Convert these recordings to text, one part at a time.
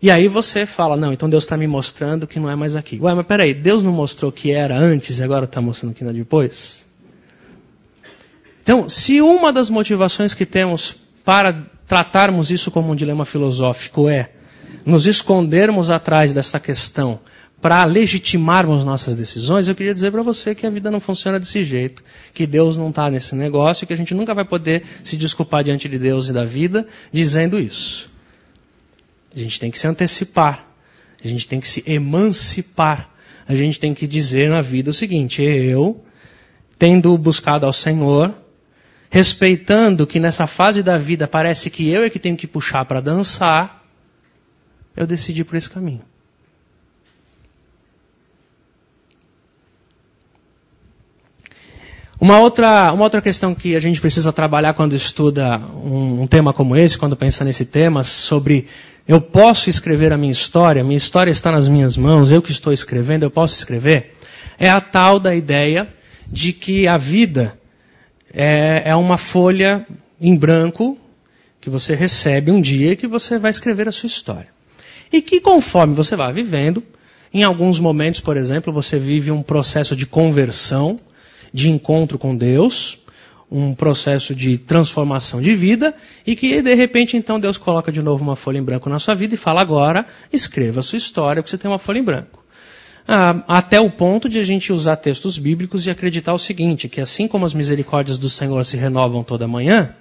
E aí você fala, não, então Deus está me mostrando que não é mais aqui. Ué, mas peraí, Deus não mostrou que era antes e agora está mostrando que não é depois? Então, se uma das motivações que temos para tratarmos isso como um dilema filosófico é nos escondermos atrás dessa questão para legitimarmos nossas decisões, eu queria dizer para você que a vida não funciona desse jeito, que Deus não está nesse negócio, que a gente nunca vai poder se desculpar diante de Deus e da vida dizendo isso. A gente tem que se antecipar, a gente tem que se emancipar, a gente tem que dizer na vida o seguinte: eu, tendo buscado ao Senhor, respeitando que nessa fase da vida parece que eu é que tenho que puxar para dançar, eu decidi por esse caminho. Uma outra questão que a gente precisa trabalhar quando estuda um tema como esse, quando pensa nesse tema, sobre eu posso escrever a minha história está nas minhas mãos, eu que estou escrevendo, eu posso escrever, é a tal da ideia de que a vida é uma folha em branco que você recebe um dia e que você vai escrever a sua história. E que conforme você vai vivendo, em alguns momentos, por exemplo, você vive um processo de conversão, de encontro com Deus, um processo de transformação de vida, e que de repente então Deus coloca de novo uma folha em branco na sua vida e fala: agora escreva a sua história, porque você tem uma folha em branco. Até o ponto de a gente usar textos bíblicos e acreditar o seguinte, que assim como as misericórdias do Senhor se renovam toda manhã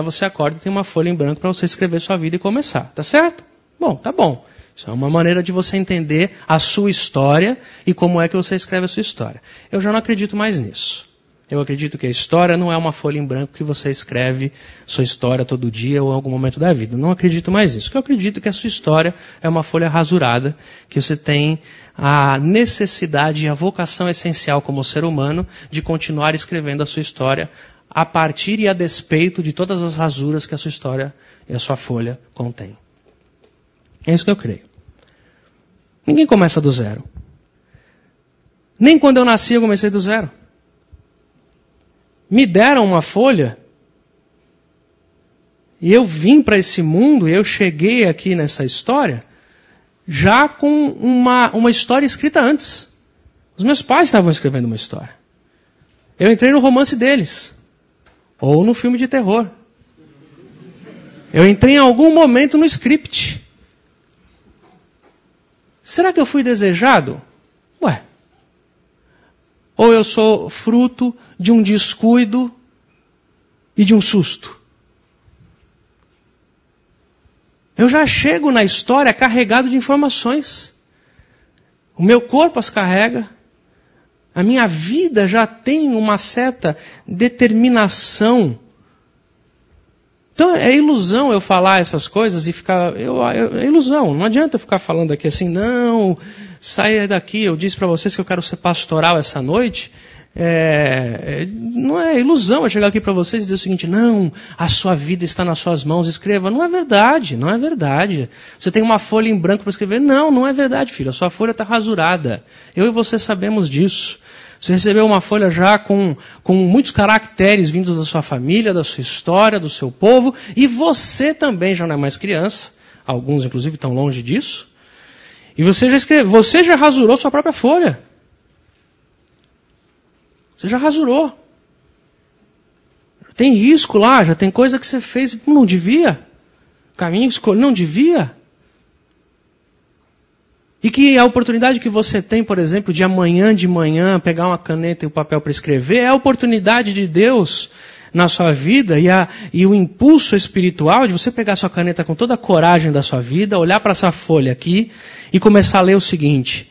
você acorda e tem uma folha em branco para você escrever sua vida e começar, tá certo? Bom, tá bom. Isso é uma maneira de você entender a sua história e como é que você escreve a sua história. Eu já não acredito mais nisso. Eu acredito que a história não é uma folha em branco que você escreve sua história todo dia ou em algum momento da vida. Não acredito mais nisso. Eu acredito que a sua história é uma folha rasurada, que você tem a necessidade e a vocação essencial como ser humano de continuar escrevendo a sua história a partir e a despeito de todas as rasuras que a sua história e a sua folha contém. É isso que eu creio. Ninguém começa do zero. Nem quando eu nasci eu comecei do zero. Me deram uma folha e eu vim para esse mundo e eu cheguei aqui nessa história já com uma história escrita antes. Os meus pais estavam escrevendo uma história. Eu entrei no romance deles. Ou no filme de terror. Eu entrei em algum momento no script. Será que eu fui desejado? Ué. Ou eu sou fruto de um descuido e de um susto? Eu já chego na história carregado de informações. O meu corpo as carrega. A minha vida já tem uma certa determinação. Então é ilusão eu falar essas coisas e ficar... é ilusão, não adianta eu ficar falando aqui assim, não, saia daqui, eu disse para vocês que eu quero ser pastoral essa noite. Não é ilusão eu chegar aqui para vocês e dizer o seguinte: não, a sua vida está nas suas mãos, escreva. Não é verdade, não é verdade. Você tem uma folha em branco para escrever. Não é verdade, filho, a sua folha está rasurada. Eu e você sabemos disso. Você recebeu uma folha já com muitos caracteres vindos da sua família, da sua história, do seu povo, e você também já não é mais criança, alguns inclusive estão longe disso, e você já rasurou sua própria folha. Você já rasurou. Tem risco lá, já tem coisa que você fez, não devia. Caminho escolhido, não devia. E que a oportunidade que você tem, por exemplo, de amanhã de manhã pegar uma caneta e o papel para escrever, é a oportunidade de Deus na sua vida e o impulso espiritual de você pegar sua caneta com toda a coragem da sua vida, olhar para essa folha aqui e começar a ler o seguinte: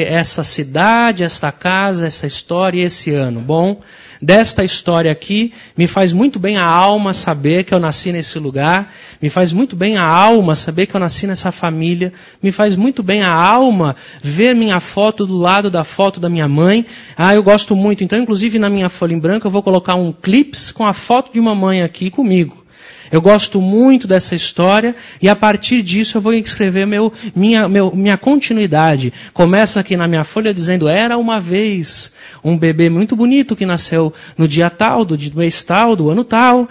essa cidade, esta casa, essa história e esse ano. Bom, desta história aqui, me faz muito bem a alma saber que eu nasci nesse lugar, me faz muito bem a alma saber que eu nasci nessa família, me faz muito bem a alma ver minha foto do lado da foto da minha mãe. Eu gosto muito, então inclusive na minha folha em branco eu vou colocar um clips com a foto de uma mãe aqui comigo. Eu gosto muito dessa história e a partir disso eu vou escrever minha continuidade. Começa aqui na minha folha dizendo: era uma vez um bebê muito bonito que nasceu no dia tal, do mês tal, do ano tal,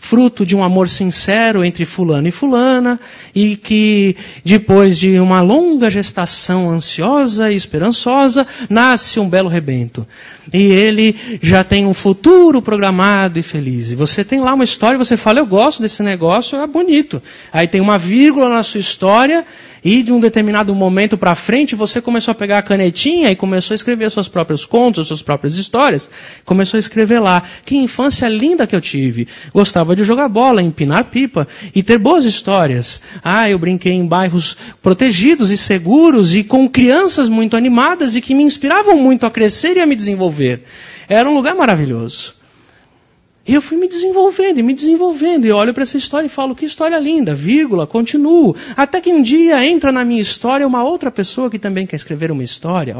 fruto de um amor sincero entre fulano e fulana, e que depois de uma longa gestação ansiosa e esperançosa, nasce um belo rebento. E ele já tem um futuro programado e feliz. E você tem lá uma história, você fala: eu gosto desse negócio, é bonito. Aí tem uma vírgula na sua história, e de um determinado momento para frente, você começou a pegar a canetinha e começou a escrever seus próprios contos, suas próprias histórias. Começou a escrever lá: que infância linda que eu tive. Gostava de jogar bola, empinar pipa e ter boas histórias. Eu brinquei em bairros protegidos e seguros e com crianças muito animadas e que me inspiravam muito a crescer e a me desenvolver. Era um lugar maravilhoso. E eu fui me desenvolvendo, e olho para essa história e falo: que história linda, vírgula, continuo. Até que um dia entra na minha história uma outra pessoa que também quer escrever uma história.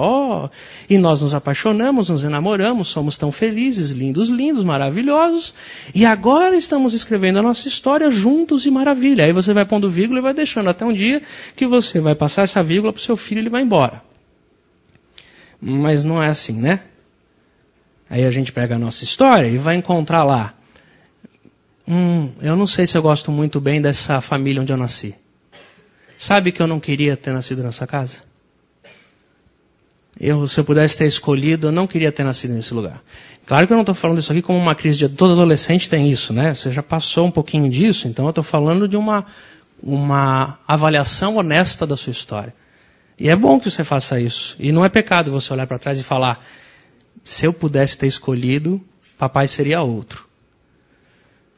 E nós nos apaixonamos, nos enamoramos, somos tão felizes, lindos, maravilhosos, e agora estamos escrevendo a nossa história juntos e maravilha. Aí você vai pondo vírgula e vai deixando até um dia que você vai passar essa vírgula para o seu filho e ele vai embora. Mas não é assim, né? Aí a gente pega a nossa história e vai encontrar lá: eu não sei se eu gosto muito bem dessa família onde eu nasci. Sabe que eu não queria ter nascido nessa casa? Se eu pudesse ter escolhido, eu não queria ter nascido nesse lugar. Claro que eu não estou falando isso aqui como uma crise de... Todo adolescente tem isso, né? Você já passou um pouquinho disso, então eu estou falando de uma avaliação honesta da sua história. E é bom que você faça isso. E não é pecado você olhar para trás e falar: se eu pudesse ter escolhido, papai seria outro.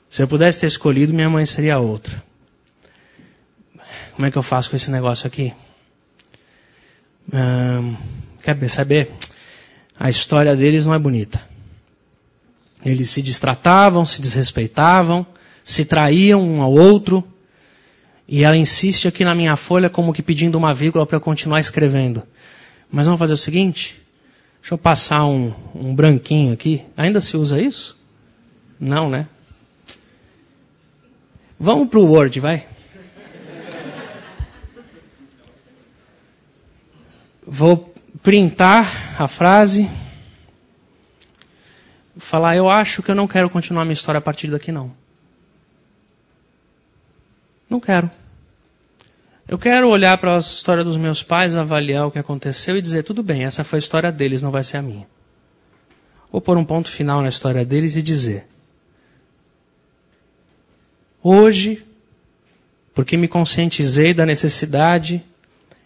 Se eu pudesse ter escolhido, minha mãe seria outra. Como é que eu faço com esse negócio aqui? Quer saber? A história deles não é bonita. Eles se destratavam, se desrespeitavam, se traíam um ao outro. E ela insiste aqui na minha folha como que pedindo uma vírgula para eu continuar escrevendo. Mas vamos fazer o seguinte... Deixa eu passar um branquinho aqui. Ainda se usa isso? Não, né? Vamos para o Word, vai. Vou printar a frase. Falar: eu acho que eu não quero continuar minha história a partir daqui, não. Não quero. Eu quero olhar para a história dos meus pais, avaliar o que aconteceu e dizer: tudo bem, essa foi a história deles, não vai ser a minha. Vou pôr um ponto final na história deles e dizer: hoje, porque me conscientizei da necessidade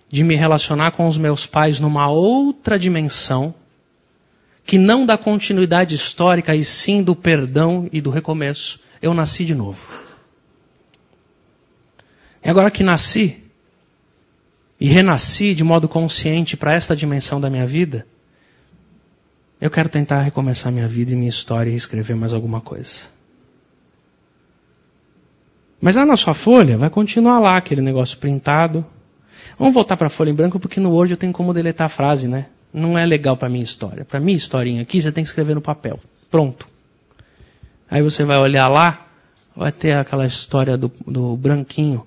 de me relacionar com os meus pais numa outra dimensão, que não da continuidade histórica e sim do perdão e do recomeço, eu nasci de novo. E agora que nasci, e renasci de modo consciente para esta dimensão da minha vida, eu quero tentar recomeçar minha vida e minha história e escrever mais alguma coisa. Mas lá na sua folha vai continuar lá aquele negócio printado. Vamos voltar para a folha em branco, porque no Word eu tenho como deletar a frase, né? Não é legal para a minha história. Para a minha historinha aqui, você tem que escrever no papel. Pronto. Aí você vai olhar lá, vai ter aquela história do branquinho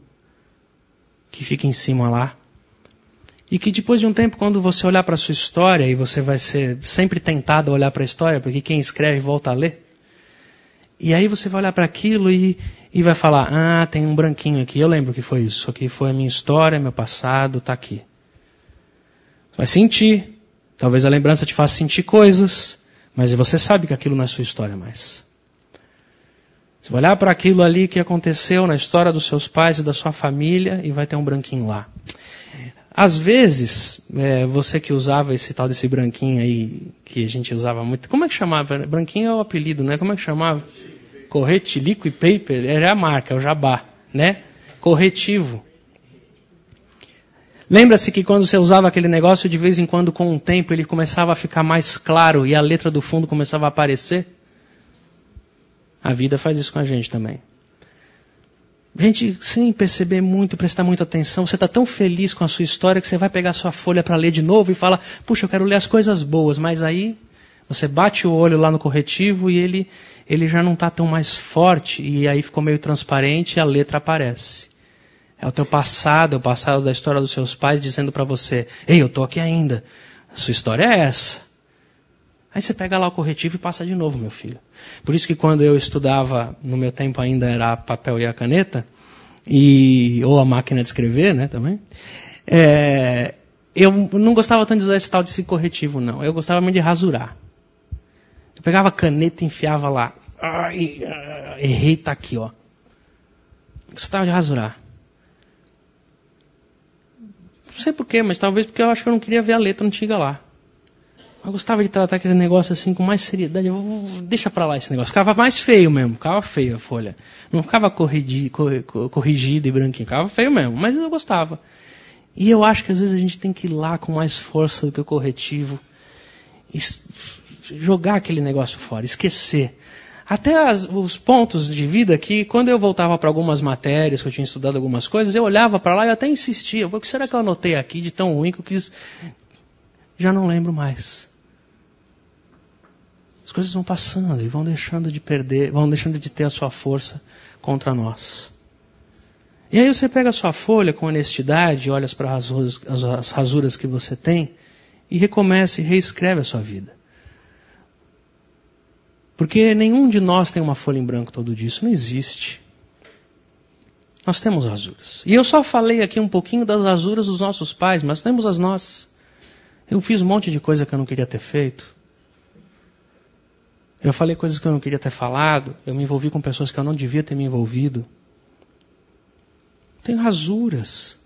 que fica em cima lá. E que depois de um tempo, quando você olhar para a sua história, e você vai ser sempre tentado a olhar para a história, porque quem escreve volta a ler. E aí você vai olhar para aquilo e vai falar: tem um branquinho aqui, eu lembro que foi isso. Isso aqui foi a minha história, meu passado, está aqui. Vai sentir. Talvez a lembrança te faça sentir coisas, mas você sabe que aquilo não é sua história mais. Você vai olhar para aquilo ali que aconteceu na história dos seus pais e da sua família e vai ter um branquinho lá. Às vezes, você que usava esse tal desse branquinho aí, que a gente usava muito... Como é que chamava? Branquinho é o apelido, né? Como é que chamava? Correte, liquid paper, era a marca, o jabá, né? Corretivo. Lembra-se que quando você usava aquele negócio, de vez em quando, com o tempo, ele começava a ficar mais claro e a letra do fundo começava a aparecer? A vida faz isso com a gente também. Gente, sem perceber muito, prestar muita atenção, você está tão feliz com a sua história que você vai pegar a sua folha para ler de novo e fala: puxa, eu quero ler as coisas boas. Mas aí você bate o olho lá no corretivo e ele já não está tão mais forte e aí ficou meio transparente e a letra aparece. É o teu passado, é o passado da história dos seus pais dizendo para você, ei, eu estou aqui ainda, a sua história é essa. Aí você pega lá o corretivo e passa de novo, meu filho. Por isso que quando eu estudava, no meu tempo ainda era papel e a caneta, ou a máquina de escrever, né, também, eu não gostava tanto de usar esse tal de corretivo, não. Eu gostava muito de rasurar. Eu pegava a caneta e enfiava lá. Ai, errei, tá aqui, ó. Eu gostava de rasurar. Não sei porquê, mas talvez porque eu acho que eu não queria ver a letra antiga lá. Eu gostava de tratar aquele negócio assim com mais seriedade. Deixa pra lá esse negócio. Ficava mais feio mesmo. Ficava feio a folha. Não ficava corrigido e branquinho. Ficava feio mesmo. Mas eu gostava. E eu acho que às vezes a gente tem que ir lá com mais força do que o corretivo. E jogar aquele negócio fora. Esquecer. Até os pontos de vida que, quando eu voltava para algumas matérias, que eu tinha estudado algumas coisas, eu olhava para lá e até insistia. O que será que eu anotei aqui de tão ruim que eu quis... Já não lembro mais. As coisas vão passando e vão deixando de perder, vão deixando de ter a sua força contra nós. E aí você pega a sua folha com honestidade, olha para as rasuras que você tem e recomeça e reescreve a sua vida. Porque nenhum de nós tem uma folha em branco todo dia, isso não existe. Nós temos rasuras. E eu só falei aqui um pouquinho das rasuras dos nossos pais, mas temos as nossas. Eu fiz um monte de coisa que eu não queria ter feito. Eu falei coisas que eu não queria ter falado. Eu me envolvi com pessoas que eu não devia ter me envolvido. Tem rasuras.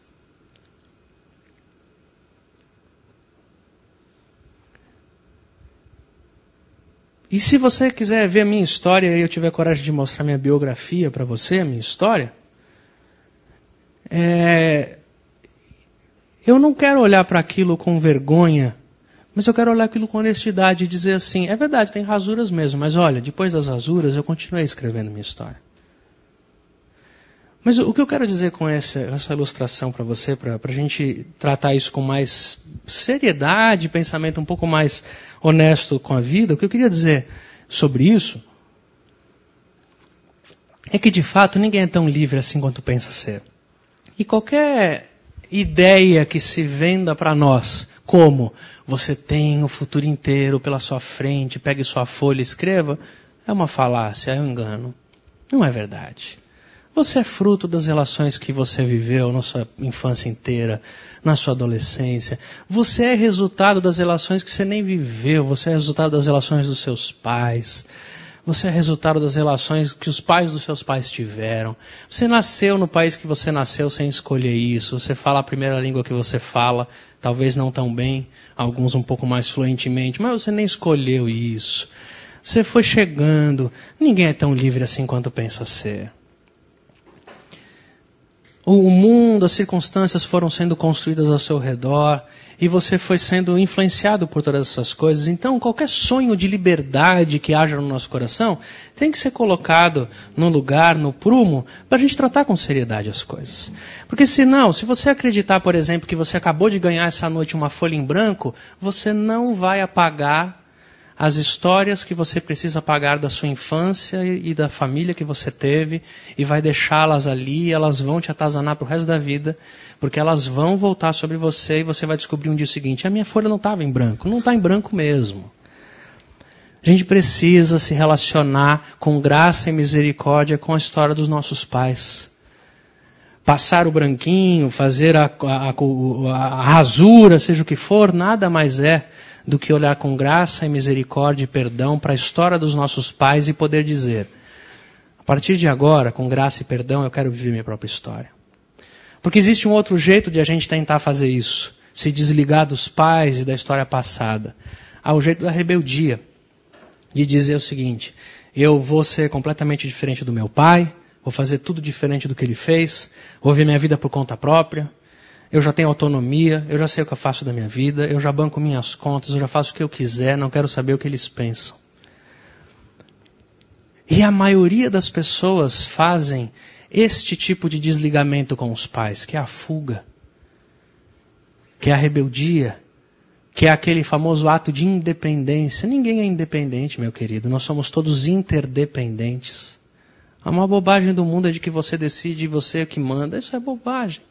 E se você quiser ver a minha história e eu tiver coragem de mostrar minha biografia para você, a minha história, eu não quero olhar para aquilo com vergonha, mas eu quero olhar aquilo com honestidade e dizer assim, é verdade, tem rasuras mesmo, mas olha, depois das rasuras eu continuei escrevendo minha história. Mas o que eu quero dizer com essa ilustração para você, para a gente tratar isso com mais seriedade, pensamento um pouco mais honesto com a vida, o que eu queria dizer sobre isso é que de fato ninguém é tão livre assim quanto pensa ser. E qualquer ideia que se venda para nós, como você tem o futuro inteiro pela sua frente, pegue sua folha e escreva, é uma falácia, é um engano. Não é verdade. Você é fruto das relações que você viveu na sua infância inteira, na sua adolescência. Você é resultado das relações que você nem viveu. Você é resultado das relações dos seus pais. Você é resultado das relações que os pais dos seus pais tiveram. Você nasceu no país que você nasceu sem escolher isso. Você fala a primeira língua que você fala, talvez não tão bem, alguns um pouco mais fluentemente, mas você nem escolheu isso. Você foi chegando. Ninguém é tão livre assim quanto pensa ser. O mundo, as circunstâncias foram sendo construídas ao seu redor e você foi sendo influenciado por todas essas coisas. Então, qualquer sonho de liberdade que haja no nosso coração tem que ser colocado no lugar, no prumo, para a gente tratar com seriedade as coisas. Porque senão, se você acreditar, por exemplo, que você acabou de ganhar essa noite uma folha em branco, você não vai apagar as histórias que você precisa apagar da sua infância e da família que você teve e vai deixá-las ali, elas vão te atazanar para o resto da vida, porque elas vão voltar sobre você e você vai descobrir um dia o seguinte, a minha folha não estava em branco. Não está em branco mesmo. A gente precisa se relacionar com graça e misericórdia com a história dos nossos pais. Passar o branquinho, fazer a rasura, seja o que for, nada mais é do que olhar com graça e misericórdia e perdão para a história dos nossos pais e poder dizer, a partir de agora, com graça e perdão, eu quero viver minha própria história. Porque existe um outro jeito de a gente tentar fazer isso, se desligar dos pais e da história passada. Há o jeito da rebeldia, de dizer o seguinte, eu vou ser completamente diferente do meu pai, vou fazer tudo diferente do que ele fez, vou viver minha vida por conta própria, eu já tenho autonomia, eu já sei o que eu faço da minha vida, eu já banco minhas contas, eu já faço o que eu quiser, não quero saber o que eles pensam. E a maioria das pessoas fazem este tipo de desligamento com os pais, que é a fuga, que é a rebeldia, que é aquele famoso ato de independência. Ninguém é independente, meu querido. Nós somos todos interdependentes. A maior bobagem do mundo é de que você decide e você é que manda. Isso é bobagem.